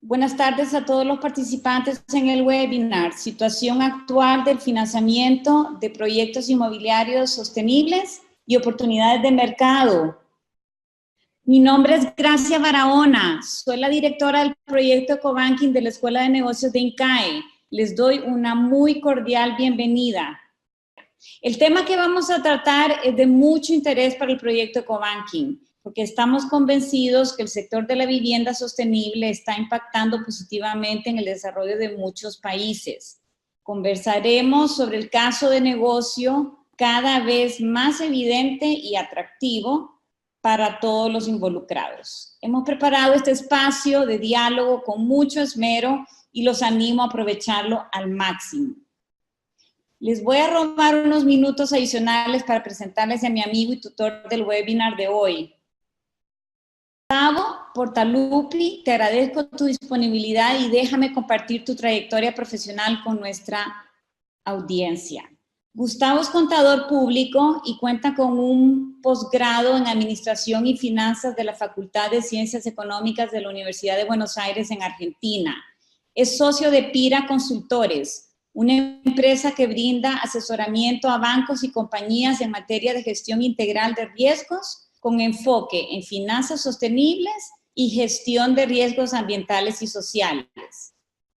Buenas tardes a todos los participantes en el webinar Situación actual del financiamiento de proyectos inmobiliarios sostenibles y oportunidades de mercado. Mi nombre es Gracia Barahona, soy la directora del proyecto Ecobanking de la Escuela de Negocios de INCAE. Les doy una muy cordial bienvenida. El tema que vamos a tratar es de mucho interés para el proyecto Ecobanking, porque estamos convencidos que el sector de la vivienda sostenible está impactando positivamente en el desarrollo de muchos países. Conversaremos sobre el caso de negocio cada vez más evidente y atractivo para todos los involucrados. Hemos preparado este espacio de diálogo con mucho esmero y los animo a aprovecharlo al máximo. Les voy a robar unos minutos adicionales para presentarles a mi amigo y tutor del webinar de hoy. Gustavo Portaluppi, te agradezco tu disponibilidad y déjame compartir tu trayectoria profesional con nuestra audiencia. Gustavo es contador público y cuenta con un posgrado en Administración y Finanzas de la Facultad de Ciencias Económicas de la Universidad de Buenos Aires en Argentina. Es socio de Pira Consultores, una empresa que brinda asesoramiento a bancos y compañías en materia de gestión integral de riesgos, con enfoque en finanzas sostenibles y gestión de riesgos ambientales y sociales.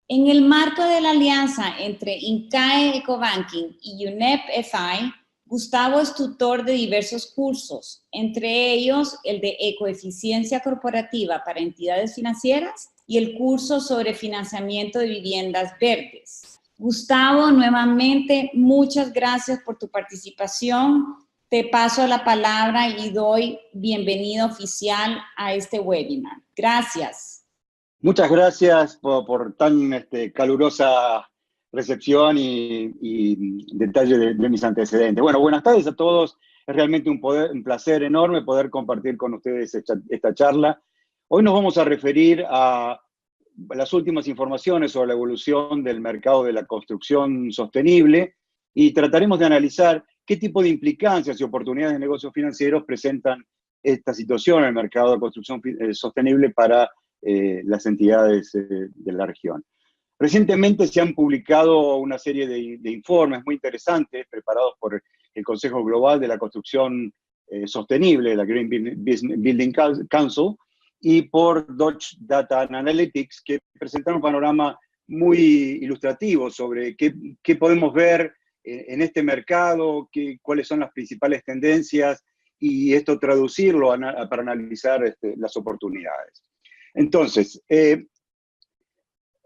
En el marco de la alianza entre INCAE Ecobanking y UNEP FI, Gustavo es tutor de diversos cursos, entre ellos el de Ecoeficiencia Corporativa para Entidades Financieras y el curso sobre financiamiento de viviendas verdes. Gustavo, nuevamente, muchas gracias por tu participación. Te paso la palabra y doy bienvenida oficial a este webinar. Gracias. Muchas gracias por tan calurosa recepción y detalle de mis antecedentes. Bueno, buenas tardes a todos. Es realmente un placer enorme poder compartir con ustedes esta charla. Hoy nos vamos a referir a las últimas informaciones sobre la evolución del mercado de la construcción sostenible y trataremos de analizar qué tipo de implicancias y oportunidades de negocios financieros presentan esta situación en el mercado de construcción sostenible para las entidades de la región. Recientemente se han publicado una serie de informes muy interesantes preparados por el Consejo Global de la Construcción Sostenible, la Green Building Council, y por Dodge Data Analytics, que presentan un panorama muy ilustrativo sobre qué podemos ver en este mercado, cuáles son las principales tendencias y esto traducirlo para analizar las oportunidades. Entonces, en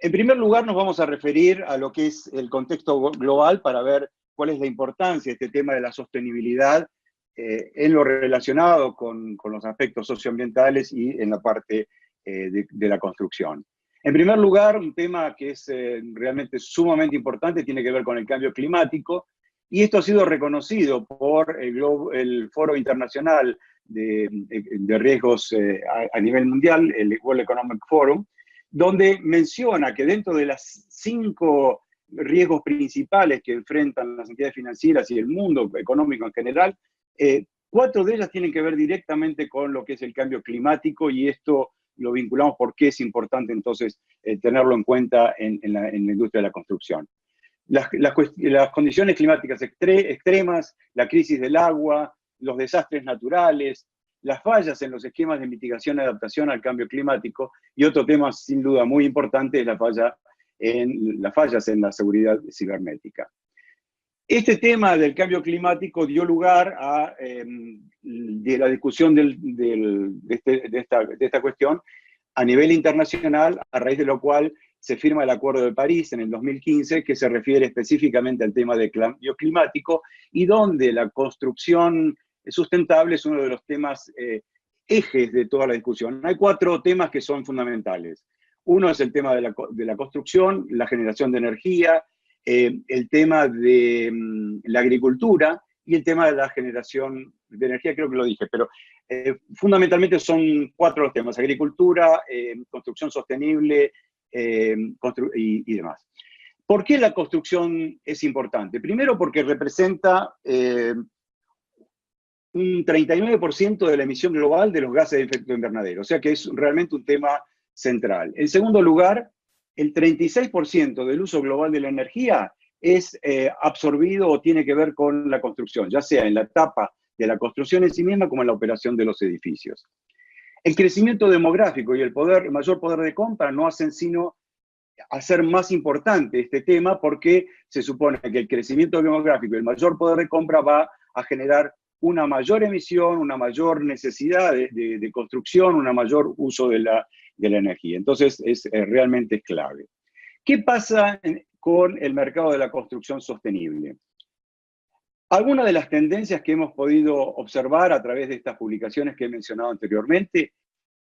primer lugar nos vamos a referir a lo que es el contexto global para ver cuál es la importancia de este tema de la sostenibilidad en lo relacionado con los aspectos socioambientales y en la parte de la construcción. En primer lugar, un tema que es realmente sumamente importante tiene que ver con el cambio climático, y esto ha sido reconocido por el Foro Internacional de Riesgos a nivel mundial, el World Economic Forum, donde menciona que dentro de las 5 riesgos principales que enfrentan las entidades financieras y el mundo económico en general, 4 de ellas tienen que ver directamente con lo que es el cambio climático, y esto lo vinculamos porque es importante entonces tenerlo en cuenta en la industria de la construcción. Las condiciones climáticas extremas, la crisis del agua, los desastres naturales, las fallas en los esquemas de mitigación y adaptación al cambio climático, y otro tema sin duda muy importante es las fallas en la seguridad cibernética. Este tema del cambio climático dio lugar a la discusión de esta cuestión a nivel internacional, a raíz de lo cual se firma el Acuerdo de París en el 2015, que se refiere específicamente al tema del cambio climático, y donde la construcción sustentable es uno de los temas ejes de toda la discusión. Hay 4 temas que son fundamentales. Uno es el tema de la construcción, la generación de energía, el tema de la agricultura y el tema de la generación de energía, creo que lo dije, pero fundamentalmente son 4 los temas: agricultura, construcción sostenible y demás. ¿Por qué la construcción es importante? Primero porque representa un 39% de la emisión global de los gases de efecto invernadero, o sea que es realmente un tema central. En segundo lugar, el 36% del uso global de la energía es absorbido o tiene que ver con la construcción, ya sea en la etapa de la construcción en sí misma como en la operación de los edificios. El crecimiento demográfico y el mayor poder de compra no hacen sino hacer más importante este tema, porque se supone que el crecimiento demográfico y el mayor poder de compra va a generar una mayor emisión, una mayor necesidad de construcción, un mayor uso de la energía. Entonces, realmente es clave. ¿Qué pasa con el mercado de la construcción sostenible? Algunas de las tendencias que hemos podido observar a través de estas publicaciones que he mencionado anteriormente,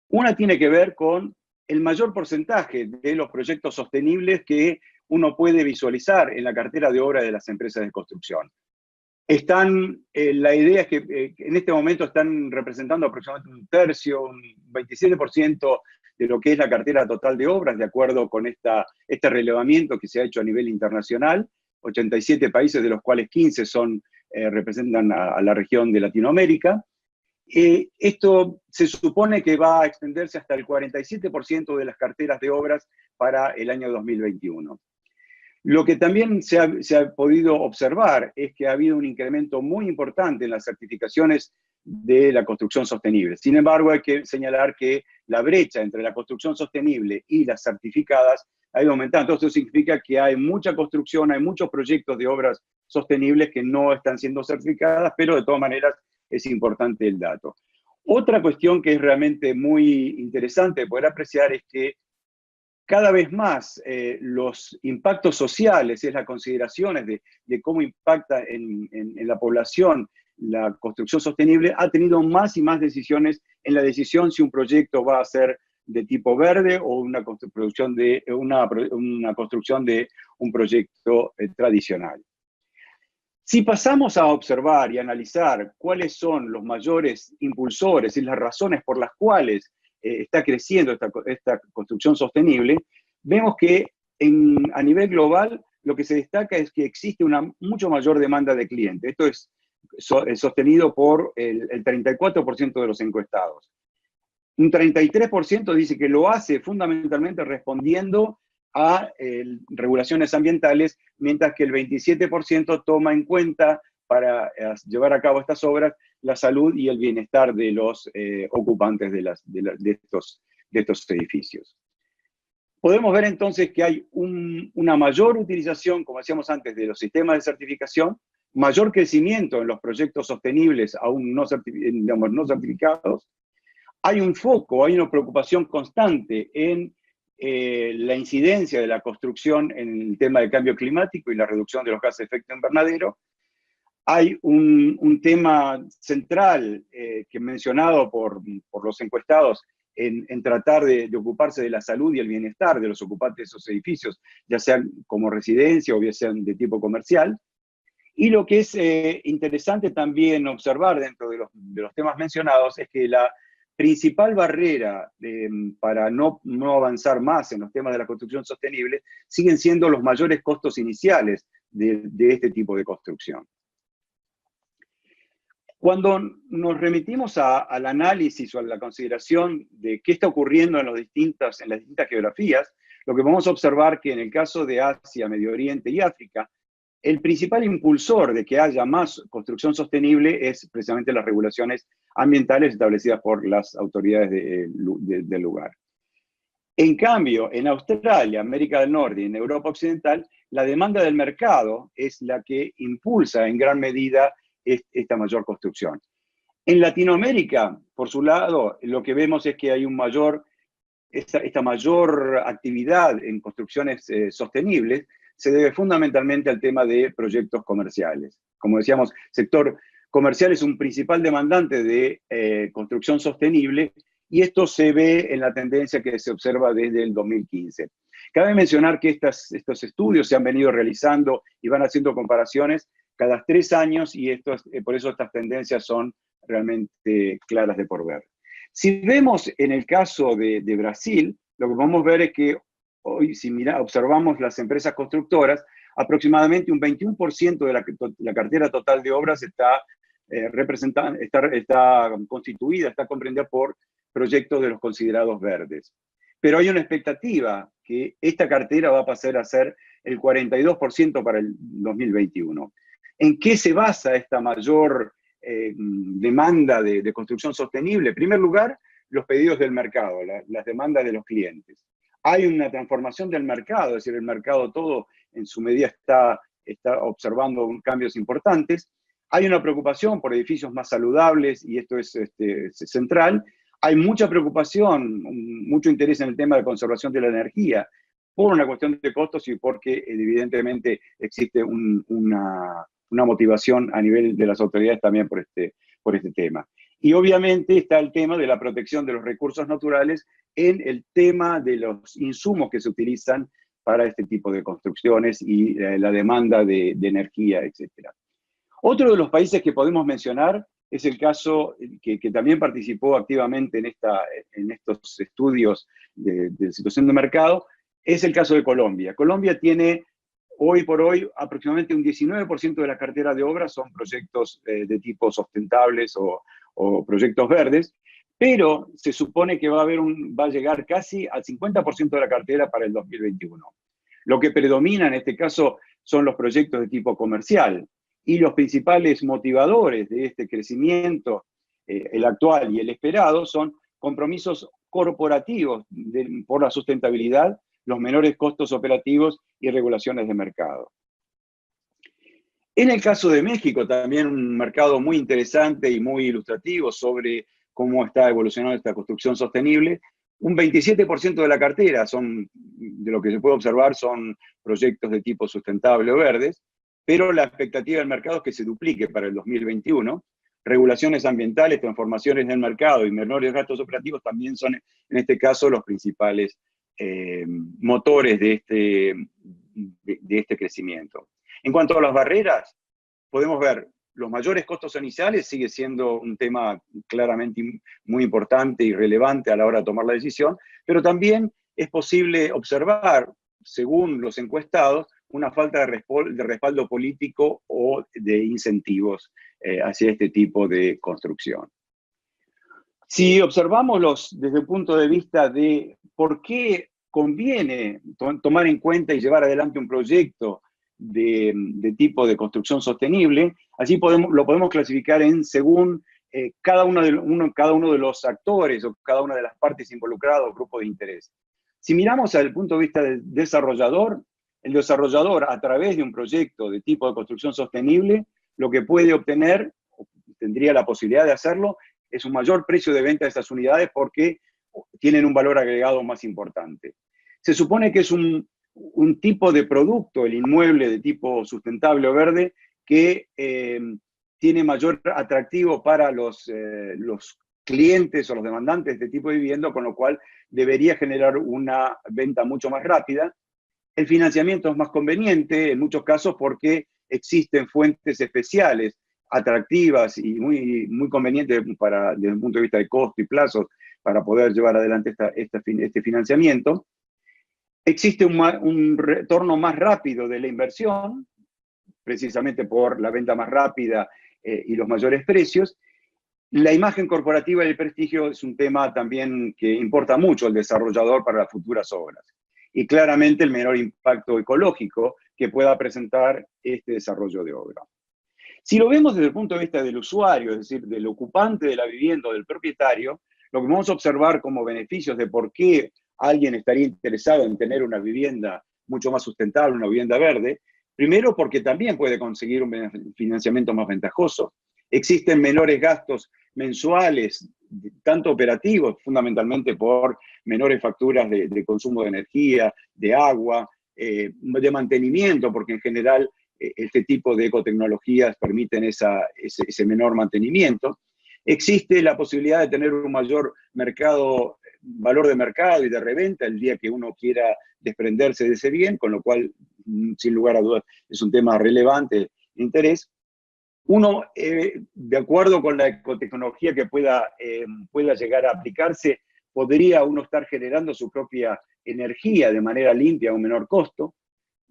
una tiene que ver con el mayor porcentaje de los proyectos sostenibles que uno puede visualizar en la cartera de obra de las empresas de construcción. La idea es que en este momento están representando aproximadamente un tercio, un 27% de lo que es la cartera total de obras, de acuerdo con este relevamiento que se ha hecho a nivel internacional. 87 países, de los cuales 15 representan a la región de Latinoamérica. Esto se supone que va a extenderse hasta el 47% de las carteras de obras para el año 2021. Lo que también se ha podido observar es que ha habido un incremento muy importante en las certificaciones de la construcción sostenible. Sin embargo, hay que señalar que la brecha entre la construcción sostenible y las certificadas ha ido aumentando. Esto significa que hay mucha construcción, hay muchos proyectos de obras sostenibles que no están siendo certificadas, pero de todas maneras es importante el dato. Otra cuestión que es realmente muy interesante de poder apreciar es que cada vez más los impactos sociales, es las consideraciones de cómo impacta en la población la construcción sostenible, ha tenido más y más decisiones en la decisión si un proyecto va a ser de tipo verde o una construcción de un proyecto tradicional. Si pasamos a observar y analizar cuáles son los mayores impulsores y las razones por las cuales está creciendo esta construcción sostenible, vemos que a nivel global lo que se destaca es que existe una mucho mayor demanda de clientes. Esto es sostenido por el 34% de los encuestados. Un 33% dice que lo hace fundamentalmente respondiendo a regulaciones ambientales, mientras que el 27% toma en cuenta para llevar a cabo estas obras la salud y el bienestar de los ocupantes de estos edificios. Podemos ver entonces que hay una mayor utilización, como decíamos antes, de los sistemas de certificación, mayor crecimiento en los proyectos sostenibles aún no certificados. Hay un foco, hay una preocupación constante en la incidencia de la construcción en el tema del cambio climático y la reducción de los gases de efecto invernadero. Hay un tema central que mencionado por los encuestados en tratar de ocuparse de la salud y el bienestar de los ocupantes de esos edificios, ya sean como residencia o bien sean de tipo comercial. Y lo que es interesante también observar dentro de los temas mencionados es que la principal barrera para no avanzar más en los temas de la construcción sostenible siguen siendo los mayores costos iniciales de este tipo de construcción. Cuando nos remitimos al análisis o a la consideración de qué está ocurriendo en las distintas geografías, lo que vamos a observar que en el caso de Asia, Medio Oriente y África, el principal impulsor de que haya más construcción sostenible es precisamente las regulaciones ambientales establecidas por las autoridades del lugar. En cambio, en Australia, América del Norte y en Europa Occidental, la demanda del mercado es la que impulsa en gran medida esta mayor construcción. En Latinoamérica, por su lado, lo que vemos es que hay esta mayor actividad en construcciones sostenibles se debe fundamentalmente al tema de proyectos comerciales. Como decíamos, sector comercial es un principal demandante de construcción sostenible y esto se ve en la tendencia que se observa desde el 2015. Cabe mencionar que estos estudios se han venido realizando y van haciendo comparaciones cada 3 años y por eso estas tendencias son realmente claras de por ver. Si vemos en el caso de Brasil, lo que podemos ver es que hoy, si observamos las empresas constructoras, aproximadamente un 21% de la cartera total de obras está constituida, está comprendida por proyectos de los considerados verdes. pero hay una expectativa que esta cartera va a pasar a ser el 42% para el 2021. ¿En qué se basa esta mayor demanda de construcción sostenible? En primer lugar, los pedidos del mercado, las demandas de los clientes. Hay una transformación del mercado, es decir, el mercado todo en su medida está observando cambios importantes. Hay una preocupación por edificios más saludables, y esto es central. Hay mucha preocupación, mucho interés en el tema de conservación de la energía, por una cuestión de costos y porque evidentemente existe una motivación a nivel de las autoridades también por este tema. Y obviamente está el tema de la protección de los recursos naturales en el tema de los insumos que se utilizan para este tipo de construcciones y la demanda de energía, etc. Otro de los países que podemos mencionar es el caso que también participó activamente en estos estudios de situación de mercado, es el caso de Colombia. Colombia tiene hoy por hoy aproximadamente un 19% de la cartera de obras son proyectos de tipo sustentables o proyectos verdes, pero se supone que va a llegar casi al 50% de la cartera para el 2021. Lo que predomina en este caso son los proyectos de tipo comercial, y los principales motivadores de este crecimiento, el actual y el esperado, son compromisos corporativos por la sustentabilidad, los menores costos operativos y regulaciones de mercado. En el caso de México, también un mercado muy interesante y muy ilustrativo sobre cómo está evolucionando esta construcción sostenible. Un 27% de la cartera de lo que se puede observar, son proyectos de tipo sustentable o verdes, pero la expectativa del mercado es que se duplique para el 2021. Regulaciones ambientales, transformaciones del mercado y menores gastos operativos también son, en este caso, los principales motores de este crecimiento. En cuanto a las barreras, podemos ver los mayores costos iniciales, sigue siendo un tema claramente muy importante y relevante a la hora de tomar la decisión, pero también es posible observar, según los encuestados, una falta de respaldo político o de incentivos hacia este tipo de construcción. Si observamos desde el punto de vista de por qué conviene tomar en cuenta y llevar adelante un proyecto de tipo de construcción sostenible, allí lo podemos clasificar según cada uno de los actores o cada una de las partes involucradas o grupos de interés. Si miramos desde el punto de vista del desarrollador, el desarrollador, a través de un proyecto de tipo de construcción sostenible, lo que puede obtener, o tendría la posibilidad de hacerlo, es un mayor precio de venta de estas unidades porque tienen un valor agregado más importante. Se supone que es un tipo de producto, el inmueble de tipo sustentable o verde, que tiene mayor atractivo para los clientes o los demandantes de este tipo de vivienda, con lo cual debería generar una venta mucho más rápida. El financiamiento es más conveniente en muchos casos porque existen fuentes especiales, atractivas y muy convenientes desde el punto de vista de costo y plazos para poder llevar adelante este financiamiento. Existe un retorno más rápido de la inversión, precisamente por la venta más rápida y los mayores precios. La imagen corporativa y el prestigio es un tema también que importa mucho al desarrollador para las futuras obras. Y claramente el menor impacto ecológico que pueda presentar este desarrollo de obra. Si lo vemos desde el punto de vista del usuario, es decir, del ocupante de la vivienda o del propietario, lo que vamos a observar como beneficios de por qué alguien estaría interesado en tener una vivienda mucho más sustentable, una vivienda verde, primero porque también puede conseguir un financiamiento más ventajoso. Existen menores gastos mensuales, tanto operativos, fundamentalmente por menores facturas de consumo de energía, de agua, de mantenimiento, porque en general este tipo de ecotecnologías permiten ese menor mantenimiento. Existe la posibilidad de tener un mayor valor de mercado y de reventa el día que uno quiera desprenderse de ese bien, con lo cual, sin lugar a dudas, es un tema relevante de interés. Uno, de acuerdo con la ecotecnología que pueda llegar a aplicarse, podría uno estar generando su propia energía de manera limpia a un menor costo.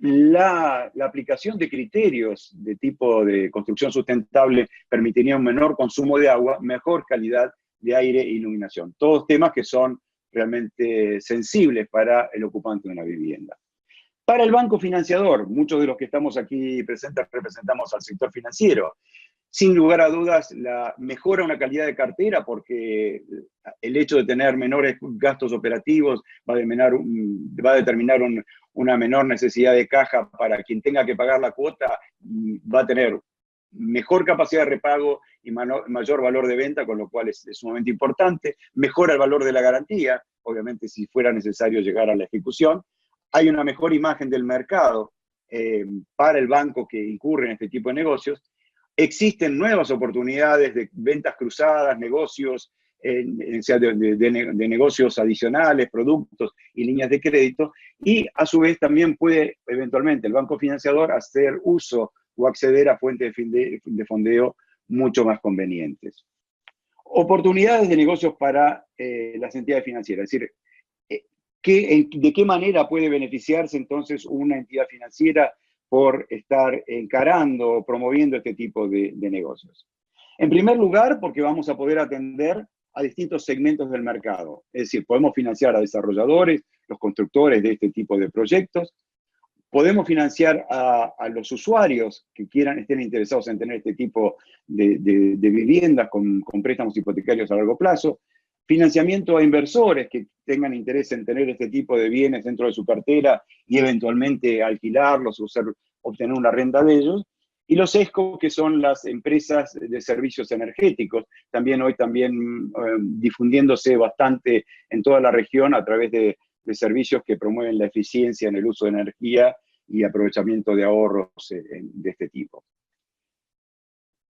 La aplicación de criterios de tipo de construcción sustentable permitiría un menor consumo de agua, mejor calidad de aire e iluminación. Todos temas que son realmente sensibles para el ocupante de una vivienda. Para el banco financiador, muchos de los que estamos aquí presentes representamos al sector financiero. Sin lugar a dudas, mejora una calidad de cartera porque el hecho de tener menores gastos operativos va a determinar una menor necesidad de caja para quien tenga que pagar la cuota, y va a tener mejor capacidad de repago y mayor valor de venta, con lo cual es sumamente importante. Mejora el valor de la garantía, obviamente si fuera necesario llegar a la ejecución. Hay una mejor imagen del mercado para el banco que incurre en este tipo de negocios. Existen nuevas oportunidades de ventas cruzadas, negocios, de negocios adicionales, productos y líneas de crédito, y a su vez también puede eventualmente el banco financiador hacer uso o acceder a fuentes de fondeo mucho más convenientes. Oportunidades de negocios para las entidades financieras, es decir, ¿de qué manera puede beneficiarse entonces una entidad financiera por estar encarando o promoviendo este tipo de negocios? En primer lugar, porque vamos a poder atender a distintos segmentos del mercado. Es decir, podemos financiar a desarrolladores, los constructores de este tipo de proyectos. Podemos financiar a los usuarios que estén interesados en tener este tipo de viviendas con préstamos hipotecarios a largo plazo. Financiamiento a inversores que tengan interés en tener este tipo de bienes dentro de su cartera y eventualmente alquilarlos o obtener una renta de ellos. Y los ESCO, que son las empresas de servicios energéticos, hoy difundiéndose bastante en toda la región a través de servicios que promueven la eficiencia en el uso de energía y aprovechamiento de ahorros de este tipo.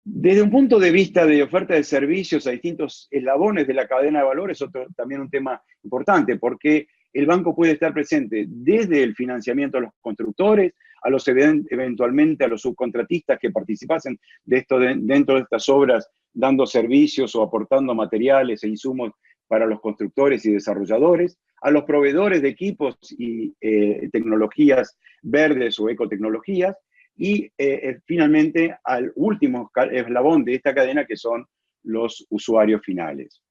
Desde un punto de vista de oferta de servicios a distintos eslabones de la cadena de valor, es también un tema importante, porque el banco puede estar presente desde el financiamiento a los constructores, eventualmente a los subcontratistas que participasen dentro de estas obras, dando servicios o aportando materiales e insumos para los constructores y desarrolladores, a los proveedores de equipos y tecnologías verdes o ecotecnologías, y finalmente al último eslabón de esta cadena, que son los usuarios finales.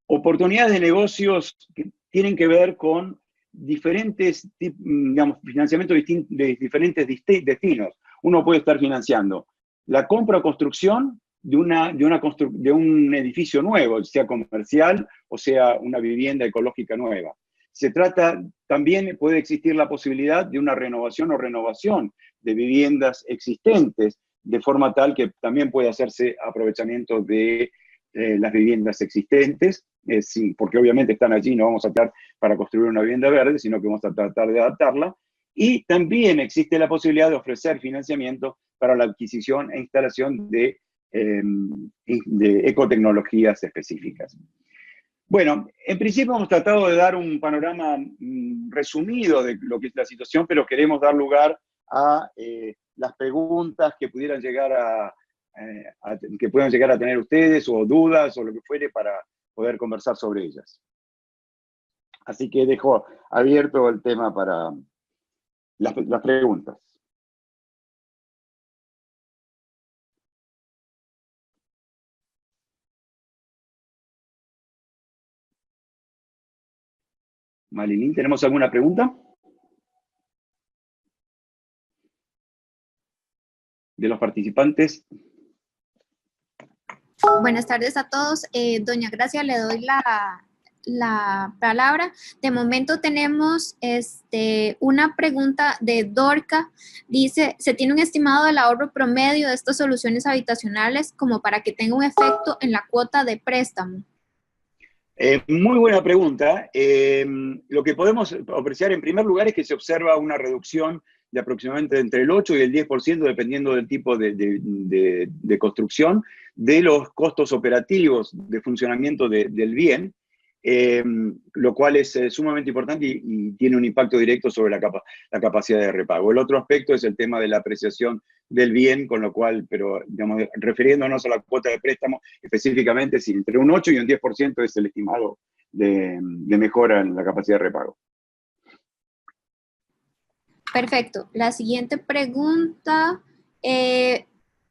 Oportunidades de negocios que tienen que ver con diferentes, financiamiento de diferentes destinos. Uno puede estar financiando la compra o construcción de un edificio nuevo, sea comercial o sea una vivienda ecológica nueva. También puede existir la posibilidad de una renovación de viviendas existentes, de forma tal que también puede hacerse aprovechamiento de las viviendas existentes, porque obviamente están allí, no vamos a tratar para construir una vivienda verde, sino que vamos a tratar de adaptarla. Y también existe la posibilidad de ofrecer financiamiento para la adquisición e instalación de ecotecnologías específicas. Bueno, en principio hemos tratado de dar un panorama resumido de lo que es la situación, pero queremos dar lugar a las preguntas que pudieran llegar que puedan llegar a tener ustedes, o dudas, o lo que fuere, para poder conversar sobre ellas. Así que dejo abierto el tema para las preguntas. Marilyn, ¿tenemos alguna pregunta? De los participantes. Buenas tardes a todos. Doña Gracia, le doy la palabra. De momento tenemos una pregunta de Dorca. Dice, ¿se tiene un estimado del ahorro promedio de estas soluciones habitacionales como para que tenga un efecto en la cuota de préstamo? Muy buena pregunta. Lo que podemos apreciar en primer lugar es que se observa una reducción de aproximadamente entre el 8 y el 10%, dependiendo del tipo de construcción, de los costos operativos de funcionamiento del bien, lo cual es sumamente importante y tiene un impacto directo sobre la capacidad de repago. El otro aspecto es el tema de la apreciación del bien, con lo cual, pero digamos, refiriéndonos a la cuota de préstamo, específicamente, si entre un 8 y un 10% es el estimado de mejora en la capacidad de repago. Perfecto. La siguiente pregunta,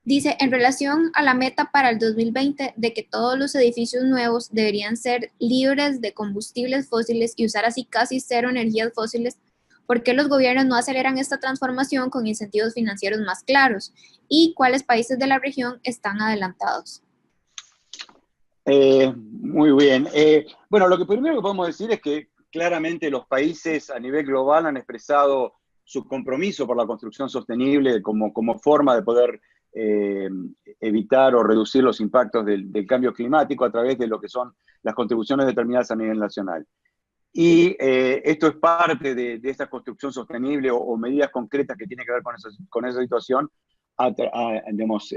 Dice, en relación a la meta para el 2020 de que todos los edificios nuevos deberían ser libres de combustibles fósiles y usar así casi cero energías fósiles, ¿por qué los gobiernos no aceleran esta transformación con incentivos financieros más claros? ¿Y cuáles países de la región están adelantados? Muy bien. Bueno, lo que primero que podemos decir es que claramente los países a nivel global han expresado su compromiso por la construcción sostenible como forma de poder evitar o reducir los impactos del cambio climático a través de lo que son las contribuciones determinadas a nivel nacional. Y esto es parte de esta construcción sostenible o medidas concretas que tienen que ver con esa situación digamos,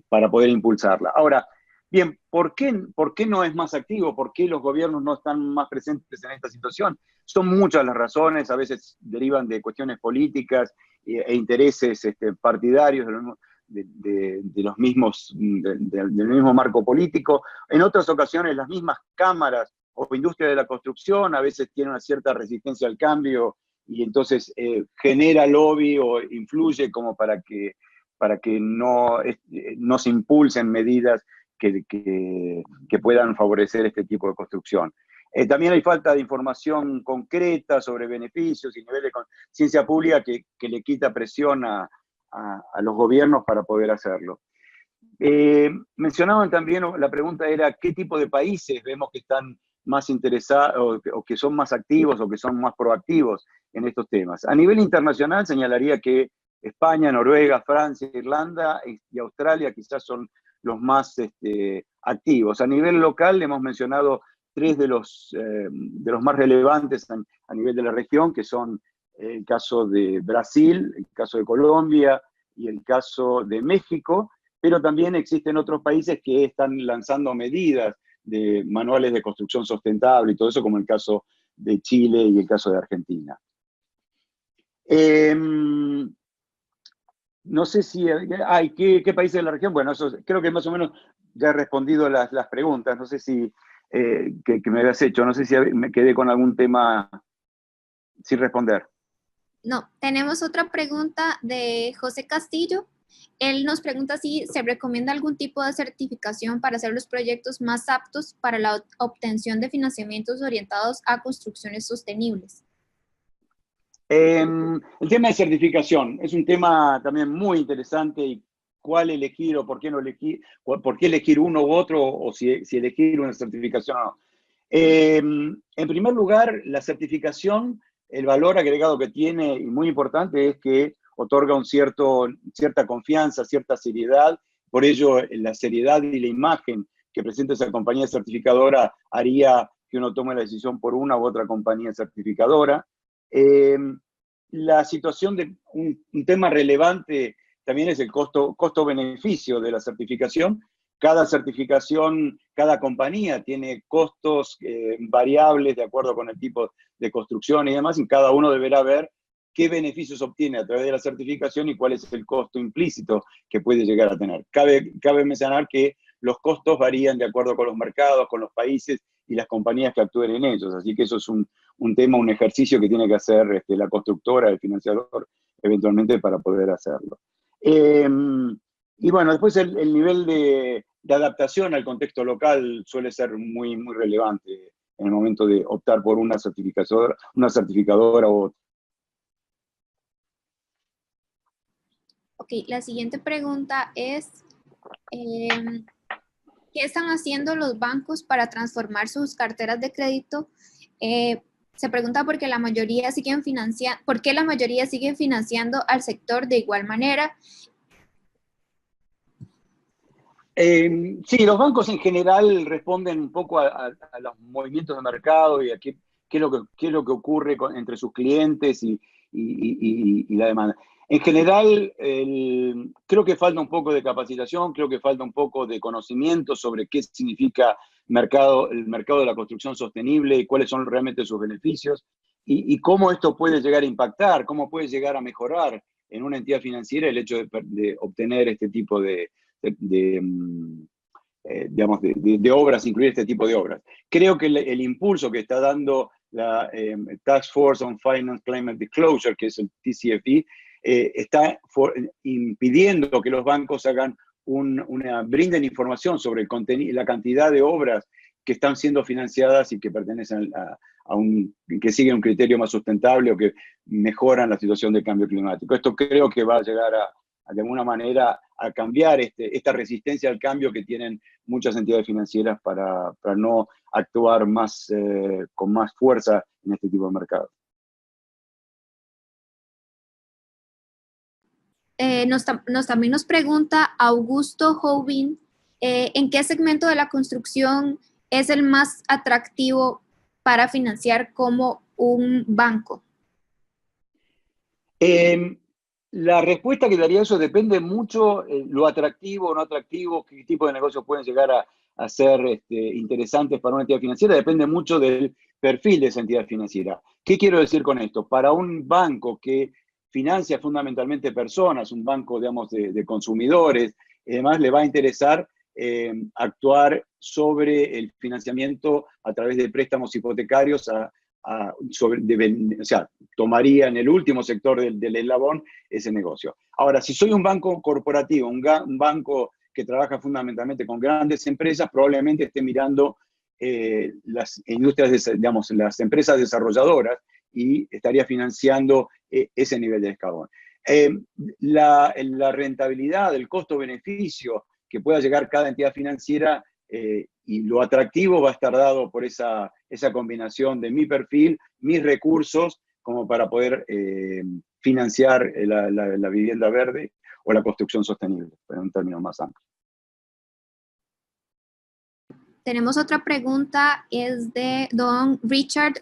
para poder impulsarla. Ahora, bien, ¿por qué no es más activo? ¿Por qué los gobiernos no están más presentes en esta situación? Son muchas las razones, a veces derivan de cuestiones políticas e intereses partidarios del mismo marco político. En otras ocasiones, las mismas cámaras o industria de la construcción a veces tienen una cierta resistencia al cambio y entonces genera lobby o influye como para que no se impulsen medidas que puedan favorecer este tipo de construcción. También hay falta de información concreta sobre beneficios y niveles de conciencia pública que le quita presión a los gobiernos para poder hacerlo. Mencionaban también, la pregunta era, ¿qué tipo de países vemos que están más interesados o que son más activos o que son más proactivos en estos temas? A nivel internacional señalaría que España, Noruega, Francia, Irlanda y Australia quizás son los más activos. A nivel local hemos mencionado tres de los más relevantes a nivel de la región, que son el caso de Brasil, el caso de Colombia y el caso de México, pero también existen otros países que están lanzando medidas de manuales de construcción sustentable y todo eso, como el caso de Chile y el caso de Argentina. No sé si hay ¿qué países de la región? Bueno, eso creo que más o menos ya he respondido las preguntas. No sé si que me habías hecho, no sé si me quedé con algún tema sin responder. No, tenemos otra pregunta de José Castillo. Él nos pregunta si se recomienda algún tipo de certificación para hacer los proyectos más aptos para la obtención de financiamientos orientados a construcciones sostenibles. El tema de certificación es un tema también muy interesante y cuál elegir o por qué no elegir, por qué elegir uno u otro o si elegir una certificación o no. En primer lugar, la certificación, el valor agregado que tiene, y muy importante, es que otorga cierta confianza, cierta seriedad. Por ello, la seriedad y la imagen que presenta esa compañía certificadora haría que uno tome la decisión por una u otra compañía certificadora. La situación de un tema relevante también es el costo-beneficio de la certificación. Cada certificación, cada compañía tiene costos variables de acuerdo con el tipo de construcción y demás, y cada uno deberá ver qué beneficios obtiene a través de la certificación y cuál es el costo implícito que puede llegar a tener. Cabe mencionar que los costos varían de acuerdo con los mercados, con los países y las compañías que actúen en ellos, así que eso es un tema, un ejercicio que tiene que hacer la constructora, el financiador, eventualmente para poder hacerlo. Y bueno, después el nivel de adaptación al contexto local suele ser muy, muy relevante en el momento de optar por una certificadora u otra. Ok, la siguiente pregunta es, ¿qué están haciendo los bancos para transformar sus carteras de crédito? Se pregunta por qué la mayoría siguen financiando al sector de igual manera. Sí, los bancos en general responden un poco a los movimientos de mercado y a qué es lo que ocurre entre sus clientes y la demanda. En general, creo que falta un poco de capacitación, creo que falta un poco de conocimiento sobre qué significa el mercado de la construcción sostenible y cuáles son realmente sus beneficios y cómo esto puede llegar a impactar, cómo puede llegar a mejorar en una entidad financiera el hecho de obtener este tipo de obras, incluir este tipo de obras. Creo que el impulso que está dando la Task Force on Finance Climate Disclosure, que es el TCFD, está impidiendo que los bancos hagan brinden información sobre el contenido, la cantidad de obras que están siendo financiadas y que pertenecen que siguen un criterio más sustentable o que mejoran la situación del cambio climático. Esto creo que va a llegar de alguna manera a cambiar esta resistencia al cambio que tienen muchas entidades financieras para no actuar con más fuerza en este tipo de mercados. También nos pregunta Augusto Jovín, ¿en qué segmento de la construcción es el más atractivo para financiar como un banco? La respuesta que daría eso depende mucho lo atractivo o no atractivo, qué tipo de negocios pueden llegar a ser interesantes para una entidad financiera, depende mucho del perfil de esa entidad financiera. ¿Qué quiero decir con esto? Para un banco que financia fundamentalmente personas, un banco, digamos, de consumidores, además le va a interesar actuar sobre el financiamiento a través de préstamos hipotecarios o sea, tomaría en el último sector del eslabón ese negocio. Ahora, si soy un banco corporativo, un banco que trabaja fundamentalmente con grandes empresas, probablemente esté mirando las industrias, digamos, las empresas desarrolladoras y estaría financiando ese nivel de escalón. La rentabilidad, el costo-beneficio que pueda llegar cada entidad financiera y lo atractivo va a estar dado por esa combinación de mi perfil, mis recursos, como para poder financiar la vivienda verde o la construcción sostenible, en un término más amplio. Tenemos otra pregunta, es de don Richard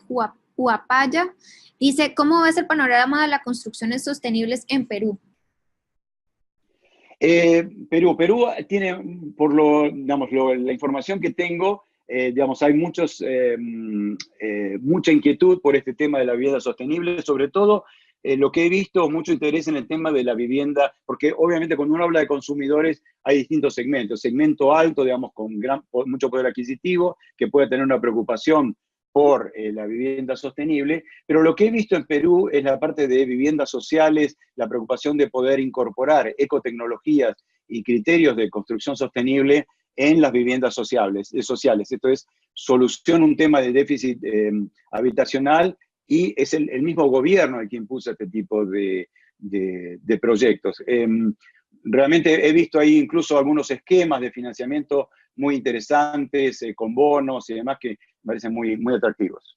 Huapaya. Dice, ¿cómo ves el panorama de las construcciones sostenibles en Perú? Perú tiene, digamos, la información que tengo, digamos, hay mucha inquietud por este tema de la vivienda sostenible, sobre todo lo que he visto, mucho interés en el tema de la vivienda, porque obviamente cuando uno habla de consumidores hay distintos segmentos. Segmento alto, digamos, con mucho poder adquisitivo, que puede tener una preocupación por la vivienda sostenible, pero lo que he visto en Perú es la parte de viviendas sociales, la preocupación de poder incorporar ecotecnologías y criterios de construcción sostenible en las viviendas sociales. Esto es, soluciona un tema de déficit habitacional y es el mismo gobierno el que impulsa este tipo de proyectos. Realmente he visto ahí incluso algunos esquemas de financiamiento muy interesantes, con bonos y demás, que me parecen muy, muy atractivos.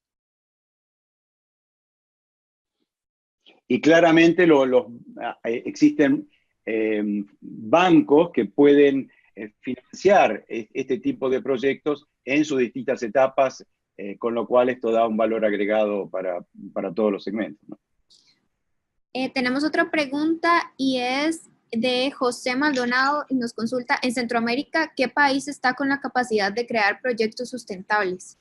Y claramente existen bancos que pueden financiar este tipo de proyectos en sus distintas etapas, con lo cual esto da un valor agregado para todos los segmentos, ¿no? Tenemos otra pregunta y es de José Maldonado y nos consulta, en Centroamérica, ¿qué país está con la capacidad de crear proyectos sustentables?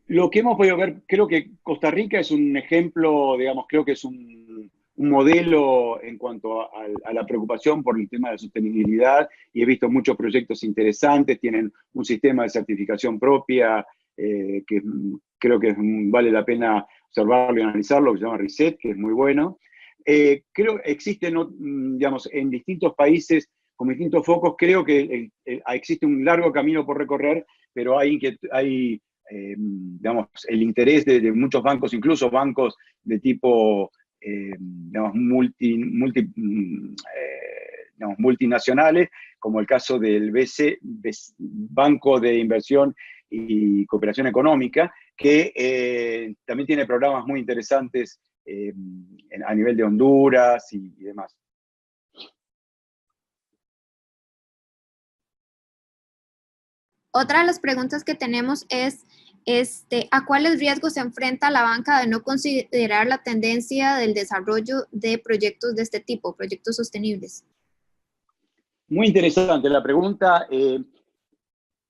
Lo que hemos podido ver, creo que Costa Rica es un ejemplo, digamos, creo que es un modelo en cuanto a la preocupación por el tema de la sostenibilidad, y he visto muchos proyectos interesantes, tienen un sistema de certificación propia que creo que vale la pena observarlo y analizarlo, que se llama Reset, que es muy bueno. Creo que existen, digamos, en distintos países con distintos focos, creo que existe un largo camino por recorrer, pero hay digamos, el interés de muchos bancos, incluso bancos de tipo, digamos, multinacionales, como el caso del Banco de Inversión y Cooperación Económica, que también tiene programas muy interesantes a nivel de Honduras y demás. Otra de las preguntas que tenemos es, ¿a cuáles riesgos se enfrenta la banca de no considerar la tendencia del desarrollo de proyectos de este tipo, proyectos sostenibles? Muy interesante la pregunta.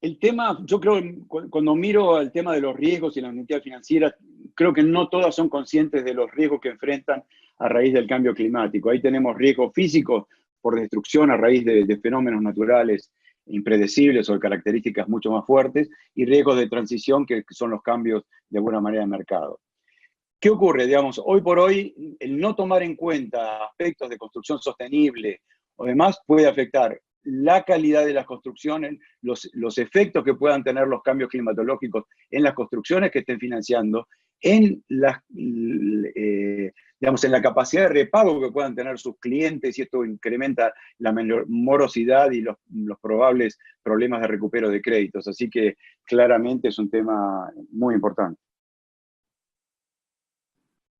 El tema, yo creo, cuando miro el tema de los riesgos y las entidades financieras, creo que no todas son conscientes de los riesgos que enfrentan a raíz del cambio climático. Ahí tenemos riesgos físicos por destrucción a raíz de fenómenos naturales impredecibles o de características mucho más fuertes, y riesgos de transición, que son los cambios de alguna manera de mercado. ¿Qué ocurre? Digamos, hoy por hoy, el no tomar en cuenta aspectos de construcción sostenible o demás, puede afectar la calidad de las construcciones, los efectos que puedan tener los cambios climatológicos en las construcciones que estén financiando, en digamos, en la capacidad de repago que puedan tener sus clientes, y esto incrementa la morosidad y los probables problemas de recupero de créditos. Así que claramente es un tema muy importante.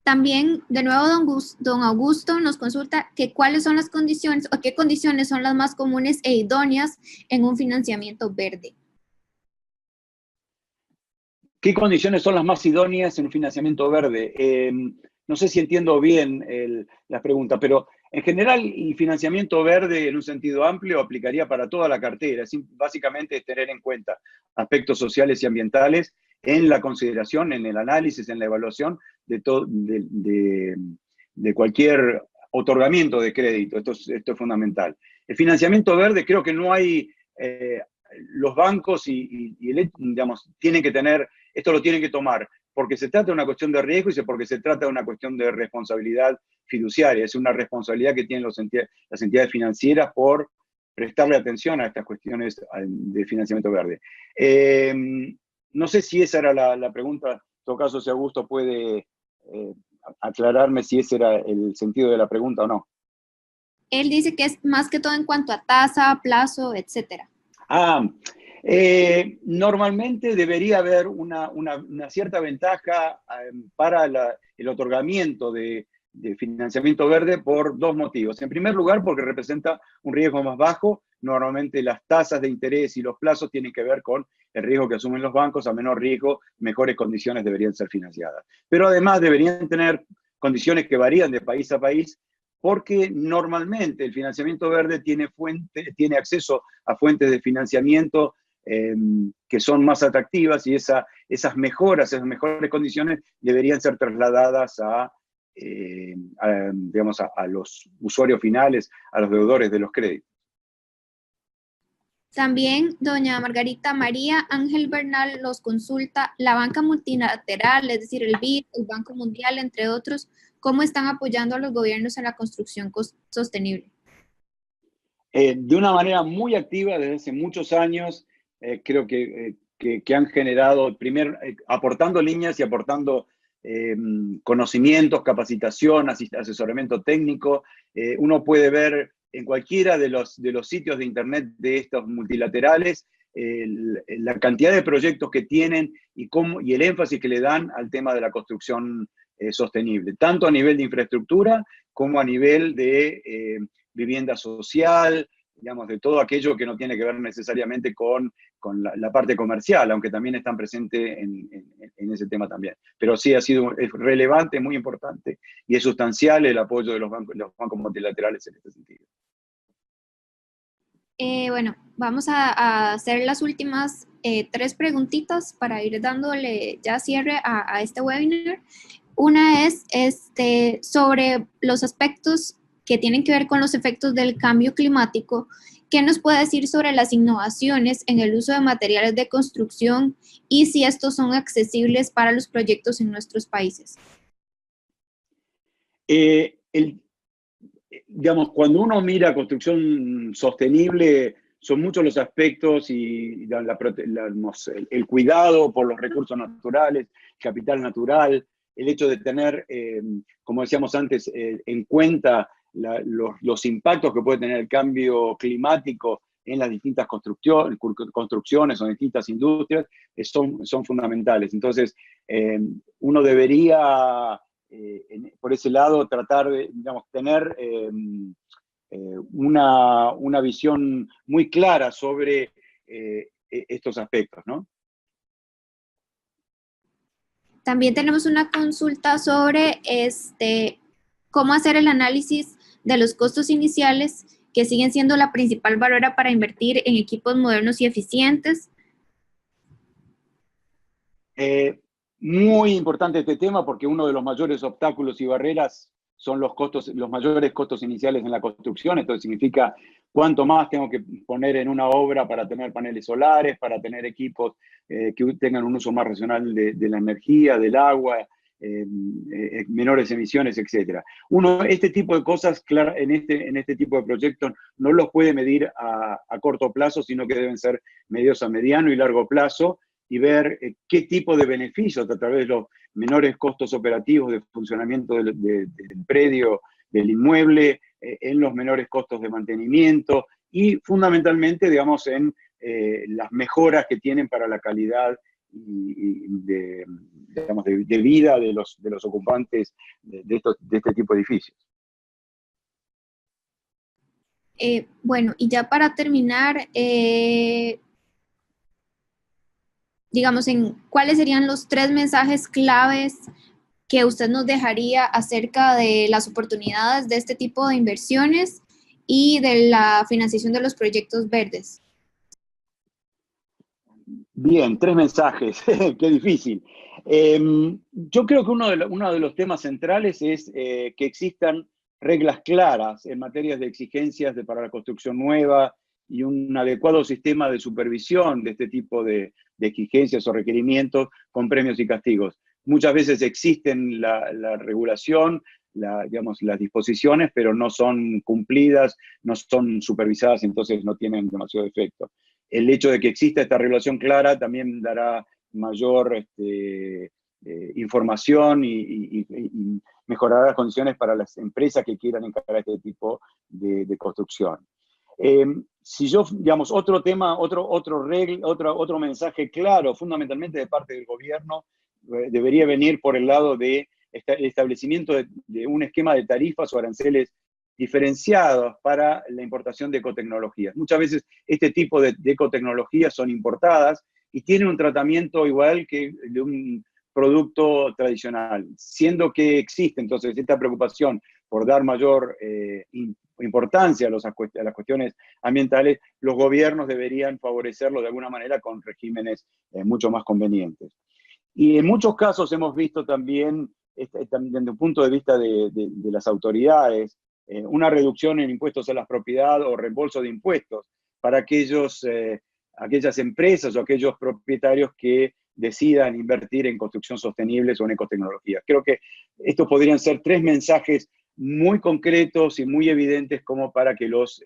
También, de nuevo, don Augusto nos consulta que cuáles son las condiciones o qué condiciones son las más comunes e idóneas en un financiamiento verde. ¿Qué condiciones son las más idóneas en un financiamiento verde? No sé si entiendo bien la pregunta, pero en general el financiamiento verde en un sentido amplio aplicaría para toda la cartera. Básicamente es tener en cuenta aspectos sociales y ambientales en la consideración, en el análisis, en la evaluación de cualquier otorgamiento de crédito. Esto es fundamental. El financiamiento verde, creo que no hay... los bancos digamos, tienen que tener, esto lo tienen que tomar, porque se trata de una cuestión de riesgo y porque se trata de una cuestión de responsabilidad fiduciaria. Es una responsabilidad que tienen las entidades financieras por prestarle atención a estas cuestiones de financiamiento verde. No sé si esa era la pregunta. En todo caso, si Augusto puede aclararme si ese era el sentido de la pregunta o no. Él dice que es más que todo en cuanto a tasa, plazo, etcétera. Normalmente debería haber una cierta ventaja para el otorgamiento de financiamiento verde por dos motivos. En primer lugar, porque representa un riesgo más bajo. Normalmente las tasas de interés y los plazos tienen que ver con el riesgo que asumen los bancos. A menor riesgo, mejores condiciones deberían ser financiadas. Pero además deberían tener condiciones que varían de país a país, porque normalmente el financiamiento verde tiene acceso a fuentes de financiamiento que son más atractivas, y esas mejores condiciones deberían ser trasladadas digamos, a los usuarios finales, a los deudores de los créditos. También doña Margarita María Ángel Bernal nos consulta la banca multilateral, es decir, el BID, el Banco Mundial, entre otros, ¿cómo están apoyando a los gobiernos en la construcción sostenible? De una manera muy activa desde hace muchos años. Creo que han generado, primero, aportando líneas y aportando conocimientos, capacitación, asesoramiento técnico. Uno puede ver en cualquiera de los sitios de internet de estos multilaterales la cantidad de proyectos que tienen y el énfasis que le dan al tema de la construcción sostenible, tanto a nivel de infraestructura como a nivel de vivienda social, digamos, de todo aquello que no tiene que ver necesariamente con la parte comercial, aunque también están presentes en ese tema también. Pero sí es relevante, muy importante, y es sustancial el apoyo de los bancos multilaterales en este sentido. Bueno, vamos a hacer las últimas 3 preguntitas para ir dándole ya cierre a este webinar. Una es sobre los aspectos que tienen que ver con los efectos del cambio climático. ¿Qué nos puede decir sobre las innovaciones en el uso de materiales de construcción y si estos son accesibles para los proyectos en nuestros países? Digamos, cuando uno mira construcción sostenible, son muchos los aspectos y el cuidado por los recursos naturales, capital natural, el hecho de tener, como decíamos antes, en cuenta los impactos que puede tener el cambio climático en las distintas construcciones o en distintas industrias, son fundamentales. Entonces, uno debería, por ese lado, tratar de, digamos, tener una visión muy clara sobre estos aspectos, ¿no? También tenemos una consulta sobre cómo hacer el análisis de los costos iniciales, que siguen siendo la principal barrera para invertir en equipos modernos y eficientes. Muy importante este tema, porque uno de los mayores obstáculos y barreras son los mayores costos iniciales en la construcción. Esto significa cuánto más tengo que poner en una obra para tener paneles solares, para tener equipos que tengan un uso más racional de la energía, del agua, menores emisiones, etc. Uno, este tipo de cosas, en este tipo de proyectos, no los puede medir a corto plazo, sino que deben ser medidos a mediano y largo plazo, y ver qué tipo de beneficios a través de los menores costos operativos de funcionamiento del predio, del inmueble, en los menores costos de mantenimiento y fundamentalmente, digamos, en las mejoras que tienen para la calidad de vida de los ocupantes de este tipo de edificios. Bueno, y ya para terminar, digamos, ¿cuáles serían los 3 mensajes claves que usted nos dejaría acerca de las oportunidades de este tipo de inversiones y de la financiación de los proyectos verdes? Bien, 3 mensajes, qué difícil. Yo creo que uno de los temas centrales es que existan reglas claras en materia de exigencias para la construcción nueva y un adecuado sistema de supervisión de este tipo de exigencias o requerimientos con premios y castigos. Muchas veces existen la regulación, digamos, las disposiciones, pero no son cumplidas, no son supervisadas, entonces no tienen demasiado efecto. El hecho de que exista esta regulación clara también dará mayor información y mejorará las condiciones para las empresas que quieran encargar este tipo de construcción. Si yo, digamos, otro tema, otro mensaje claro, fundamentalmente de parte del gobierno, debería venir por el lado de establecimiento de un esquema de tarifas o aranceles diferenciados para la importación de ecotecnologías. Muchas veces este tipo de ecotecnologías son importadas y tienen un tratamiento igual que de un producto tradicional, siendo que existe entonces esta preocupación por dar mayor importancia a las cuestiones ambientales, los gobiernos deberían favorecerlo de alguna manera con regímenes mucho más convenientes. Y en muchos casos hemos visto también, desde un punto de vista de las autoridades, una reducción en impuestos a las propiedades o reembolso de impuestos para aquellas empresas o aquellos propietarios que decidan invertir en construcción sostenible o en ecotecnología. Creo que estos podrían ser 3 mensajes muy concretos y muy evidentes como para que los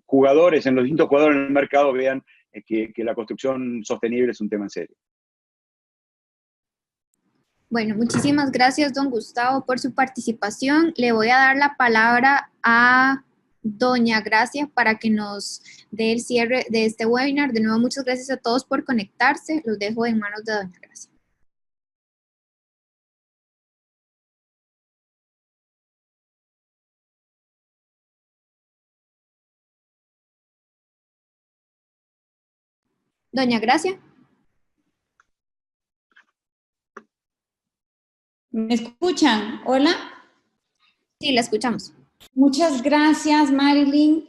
jugadores, los distintos jugadores en el mercado vean que la construcción sostenible es un tema en serio. Bueno, muchísimas gracias, don Gustavo, por su participación. Le voy a dar la palabra a doña Gracia para que nos dé el cierre de este webinar. De nuevo, muchas gracias a todos por conectarse. Los dejo en manos de doña Gracia. Doña Gracia. ¿Me escuchan? ¿Hola? Sí, la escuchamos. Muchas gracias, Marilyn.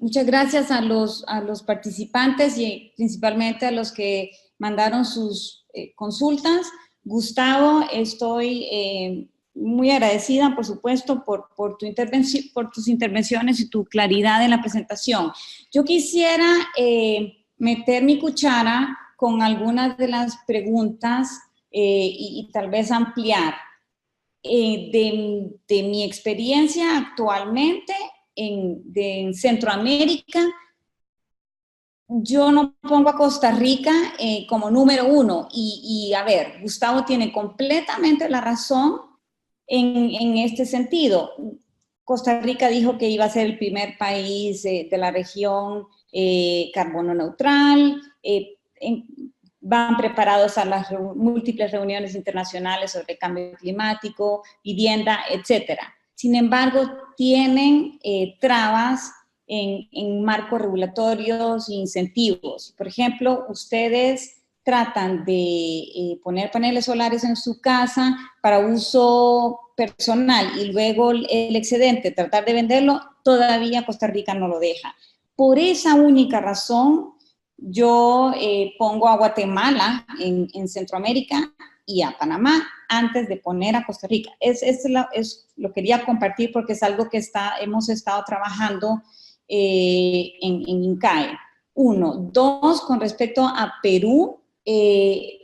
Muchas gracias a los participantes y principalmente a los que mandaron sus consultas. Gustavo, estoy muy agradecida, por supuesto, por tus intervenciones y tu claridad en la presentación. Yo quisiera meter mi cuchara con algunas de las preguntas y tal vez ampliar. De mi experiencia actualmente en Centroamérica, yo no pongo a Costa Rica como número 1 y a ver, Gustavo tiene completamente la razón en este sentido. Costa Rica dijo que iba a ser el primer país de la región carbono neutral, van preparados a las múltiples reuniones internacionales sobre cambio climático, vivienda, etc. Sin embargo, tienen trabas en marcos regulatorios e incentivos. Por ejemplo, ustedes tratan de poner paneles solares en su casa para uso personal y luego el excedente, tratar de venderlo, todavía Costa Rica no lo deja. Por esa única razón, yo pongo a Guatemala en Centroamérica y a Panamá antes de poner a Costa Rica. Lo quería compartir porque es algo que hemos estado trabajando en INCAE. 1. 2, con respecto a Perú,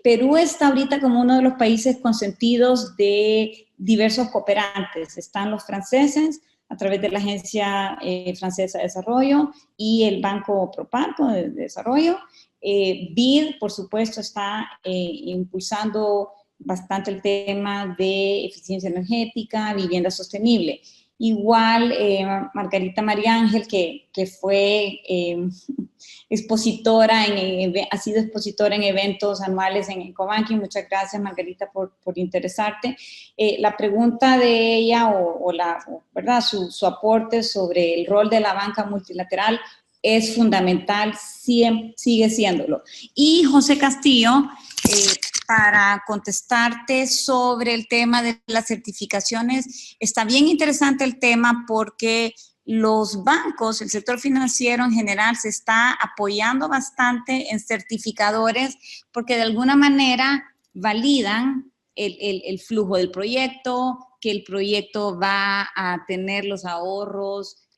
Perú está ahorita como uno de los países consentidos de diversos cooperantes. Están los franceses a través de la Agencia Francesa de Desarrollo y el Banco Proparco de Desarrollo. BID, por supuesto, está impulsando bastante el tema de eficiencia energética, vivienda sostenible. Igual, Margarita María Ángel, que fue expositora, ha sido expositora en eventos anuales en Ecobanking. Muchas gracias, Margarita, por interesarte. La pregunta de ella, ¿verdad? Su aporte sobre el rol de la banca multilateral es fundamental, sigue siéndolo. Y José Castillo, para contestarte sobre el tema de las certificaciones, está bien interesante el tema porque los bancos, el sector financiero en general, se está apoyando bastante en certificadores porque de alguna manera validan el flujo del proyecto, que el proyecto va a tener los ahorros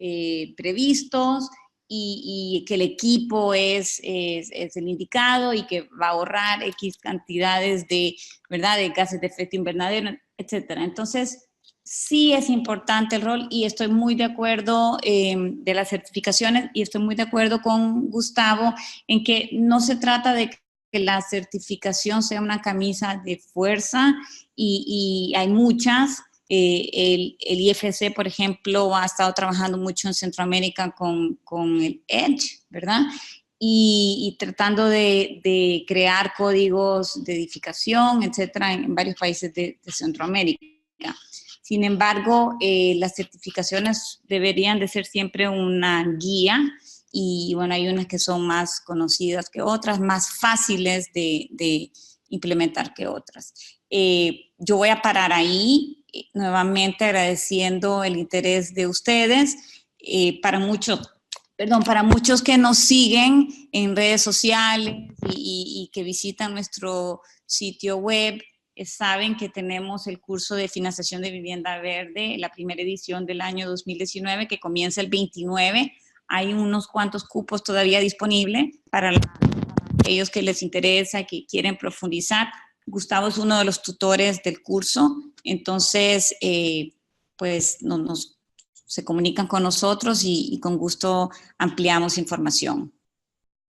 previstos, y que el equipo es el indicado y que va a ahorrar X cantidades de, ¿verdad?, de gases de efecto invernadero, etcétera. Entonces, sí es importante el rol y estoy muy de acuerdo de las certificaciones y estoy muy de acuerdo con Gustavo en que no se trata de que la certificación sea una camisa de fuerza y hay muchas. El IFC, por ejemplo, ha estado trabajando mucho en Centroamérica con el EDGE, ¿verdad? Y tratando de crear códigos de edificación, etcétera, en varios países de Centroamérica. Sin embargo, las certificaciones deberían de ser siempre una guía y, bueno, hay unas que son más conocidas que otras, más fáciles de implementar que otras. Yo voy a parar ahí, nuevamente agradeciendo el interés de ustedes. Para muchos que nos siguen en redes sociales y que visitan nuestro sitio web, saben que tenemos el curso de financiación de vivienda verde, la primera edición del año 2019, que comienza el 29. Hay unos cuantos cupos todavía disponibles para aquellos que les interesa, que quieren profundizar. Gustavo es uno de los tutores del curso, entonces, pues se comunican con nosotros y con gusto ampliamos información.